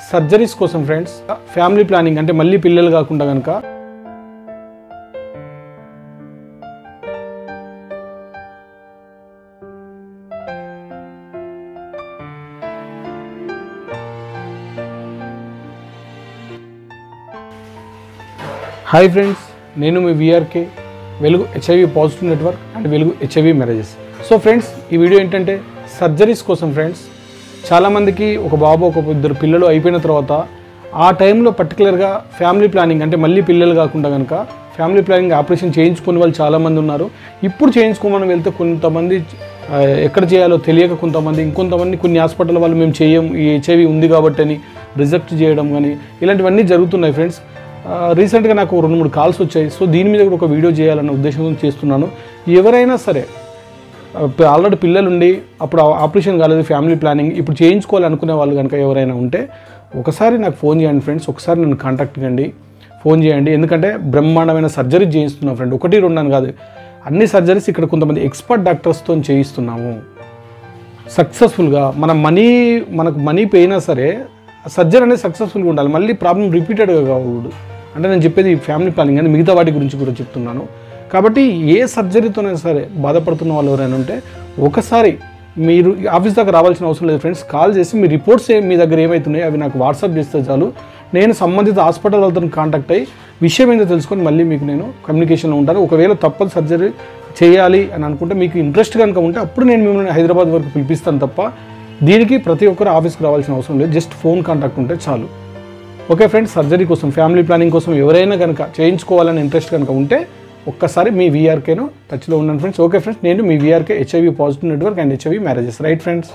Surgeries కోసం friends family planning అంటే మళ్ళీ పిల్లలు కాకుండా గనుక హాయ్ ఫ్రెండ్స్, నేను మీ విఆర్కే వెలుగు హెచ్ఐవి పాజిటివ్ నెట్వర్క్ అండ్ వెలుగు హెచ్ఐవి మ్యారేజెస్. సో ఫ్రెండ్స్, ఈ వీడియో ఏంటంటే సర్జరీస్ కోసం ఫ్రెండ్స్. చాలామందికి ఒక బాబు ఒక ఇద్దరు పిల్లలు అయిపోయిన తర్వాత ఆ టైంలో పర్టికులర్గా ఫ్యామిలీ ప్లానింగ్ అంటే మళ్ళీ పిల్లలు కాకుండా కనుక ఫ్యామిలీ ప్లానింగ్ ఆపరేషన్ చేయించుకునే వాళ్ళు చాలామంది ఉన్నారు. ఇప్పుడు చేయించుకోమని వెళ్తే కొంతమంది ఎక్కడ చేయాలో తెలియక కొంతమంది, ఇంకొంతమంది కొన్ని హాస్పిటల్ వాళ్ళు మేము చేయం ఈ హెచ్ఐవి ఉంది కాబట్టి అని రిజెక్ట్ చేయడం కానీ ఇలాంటివన్నీ జరుగుతున్నాయి ఫ్రెండ్స్. రీసెంట్గా నాకు 2-3 కాల్స్ వచ్చాయి. సో దీని మీద కూడా ఒక వీడియో చేయాలన్న ఉద్దేశంతో చేస్తున్నాను. ఎవరైనా సరే ఆల్రెడీ పిల్లలుండి అప్పుడు ఆపరేషన్ కాలేదు, ఫ్యామిలీ ప్లానింగ్ ఇప్పుడు చేయించుకోవాలనుకునే వాళ్ళు కనుక ఎవరైనా ఉంటే ఒకసారి నాకు ఫోన్ చేయండి ఫ్రెండ్స్. ఒకసారి నన్ను కాంటాక్ట్ కండి, ఫోన్ చేయండి. ఎందుకంటే బ్రహ్మాండమైన సర్జరీ చేయిస్తున్నాం ఫ్రెండ్, 1-2 అని కాదు, అన్ని సర్జరీస్ ఇక్కడ కొంతమంది ఎక్స్పర్ట్ డాక్టర్స్తో చేయిస్తున్నాము సక్సెస్ఫుల్గా. మనకు మనీ పోయినా సరే సర్జరీ అనేది సక్సెస్ఫుల్గా ఉండాలి, మళ్ళీ ప్రాబ్లం రిపీటెడ్గా కావద్దు. అంటే నేను చెప్పేది ఫ్యామిలీ ప్లానింగ్ అని మిగతా వాటి గురించి కూడా చెప్తున్నాను. కాబట్టి ఏ సర్జరీతోనైనా సరే బాధపడుతున్న వాళ్ళు ఎవరైనా ఉంటే ఒకసారి మీరు ఆఫీస్ దగ్గర రావాల్సిన అవసరం లేదు ఫ్రెండ్స్. కాల్ చేసి మీ రిపోర్ట్స్ మీ దగ్గర ఏమవుతున్నాయో అవి నాకు వాట్సాప్ చేస్తే చాలు. నేను సంబంధిత హాస్పిటల్ వాళ్ళతో కాంటాక్ట్ అయ్యి విషయం ఏంటో తెలుసుకొని మళ్ళీ మీకు నేను కమ్యూనికేషన్లో ఉంటాను. ఒకవేళ తప్పదు సర్జరీ చేయాలి అని అనుకుంటే మీకు ఇంట్రెస్ట్ కనుక ఉంటే అప్పుడు నేను మిమ్మల్ని హైదరాబాద్ వరకు పిలిపిస్తాను తప్ప దీనికి ప్రతి ఒక్కరు ఆఫీస్కి రావాల్సిన అవసరం లేదు. జస్ట్ ఫోన్ కాంటాక్ట్ ఉంటే చాలు. ఓకే ఫ్రెండ్స్, సర్జరీ కోసం ఫ్యామిలీ ప్లానింగ్ కోసం ఎవరైనా కనుక చేయించుకోవాలని ఇంట్రెస్ట్ కనుక ఉంటే ఒక్కసారి మీ వీఆర్కేను టచ్లో ఉన్నాను ఫ్రెండ్స్. ఓకే ఫ్రెండ్స్, నేను మీ VRK HIV positive network and HIV marriages. Right friends.